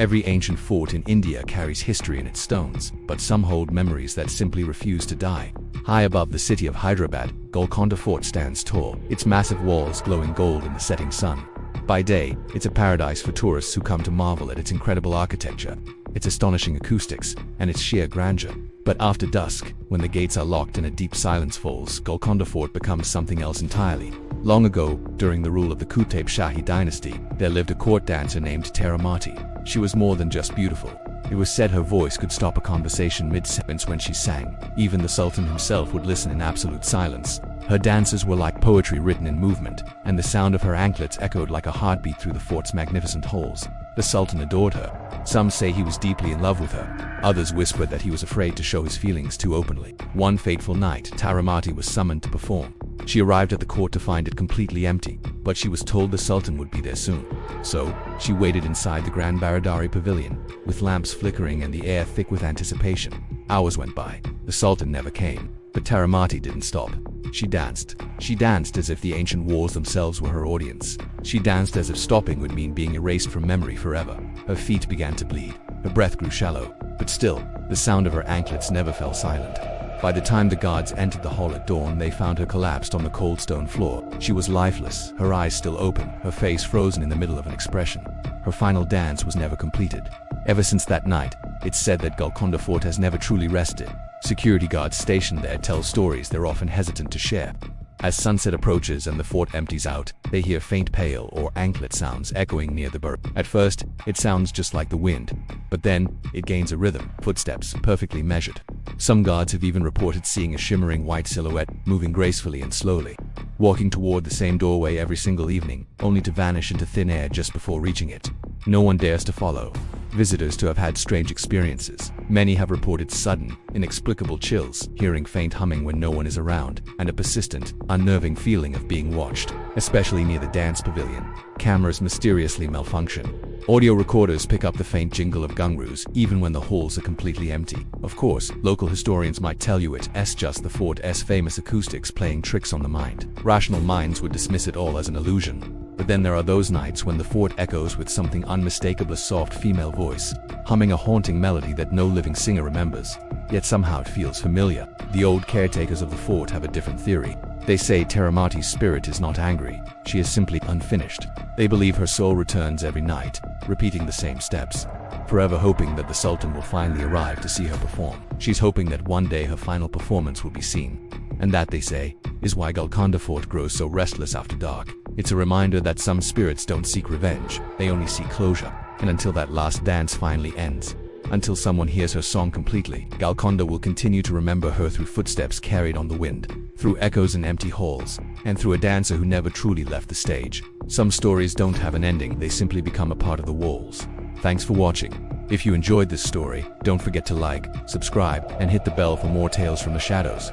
Every ancient fort in India carries history in its stones, but some hold memories that simply refuse to die. High above the city of Hyderabad, Golconda Fort stands tall, its massive walls glowing gold in the setting sun. By day, it's a paradise for tourists who come to marvel at its incredible architecture, its astonishing acoustics, and its sheer grandeur. But after dusk, when the gates are locked and a deep silence falls, Golconda Fort becomes something else entirely. Long ago, during the rule of the Qutb Shahi dynasty, there lived a court dancer named Taramati. She was more than just beautiful. It was said her voice could stop a conversation mid-sentence when she sang. Even the Sultan himself would listen in absolute silence. Her dances were like poetry written in movement, and the sound of her anklets echoed like a heartbeat through the fort's magnificent halls. The Sultan adored her. Some say he was deeply in love with her. Others whispered that he was afraid to show his feelings too openly. One fateful night, Taramati was summoned to perform. She arrived at the court to find it completely empty, but she was told the Sultan would be there soon. So, she waited inside the Grand Baradari pavilion, with lamps flickering and the air thick with anticipation. Hours went by. The Sultan never came, but Taramati didn't stop. She danced. She danced as if the ancient walls themselves were her audience. She danced as if stopping would mean being erased from memory forever. Her feet began to bleed. Her breath grew shallow. But still, the sound of her anklets never fell silent. By the time the guards entered the hall at dawn, they found her collapsed on the cold stone floor. She was lifeless, her eyes still open, her face frozen in the middle of an expression. Her final dance was never completed. Ever since that night, it's said that Golconda Fort has never truly rested. Security guards stationed there tell stories they're often hesitant to share. As sunset approaches and the fort empties out, they hear faint pail or anklet sounds echoing near the burrow. At first, it sounds just like the wind, but then it gains a rhythm, footsteps perfectly measured. Some guards have even reported seeing a shimmering white silhouette moving gracefully and slowly, walking toward the same doorway every single evening, only to vanish into thin air just before reaching it. No one dares to follow. Visitors to have had strange experiences. Many have reported sudden, inexplicable chills, hearing faint humming when no one is around, and a persistent, unnerving feeling of being watched, especially near the dance pavilion. Cameras mysteriously malfunction. Audio recorders pick up the faint jingle of gungroos even when the halls are completely empty. Of course, local historians might tell you it's just the fort's famous acoustics playing tricks on the mind. Rational minds would dismiss it all as an illusion. But then there are those nights when the fort echoes with something unmistakable, a soft female voice, humming a haunting melody that no living singer remembers. Yet somehow it feels familiar. The old caretakers of the fort have a different theory. They say Taramati's spirit is not angry, she is simply unfinished. They believe her soul returns every night, repeating the same steps, forever hoping that the Sultan will finally arrive to see her perform. She's hoping that one day her final performance will be seen. And that, they say, is why Golconda Fort grows so restless after dark. It's a reminder that some spirits don't seek revenge, they only seek closure. And until that last dance finally ends, until someone hears her song completely, Golconda will continue to remember her through footsteps carried on the wind, through echoes in empty halls, and through a dancer who never truly left the stage. Some stories don't have an ending, they simply become a part of the walls. Thanks for watching. If you enjoyed this story, don't forget to like, subscribe, and hit the bell for more tales from the shadows.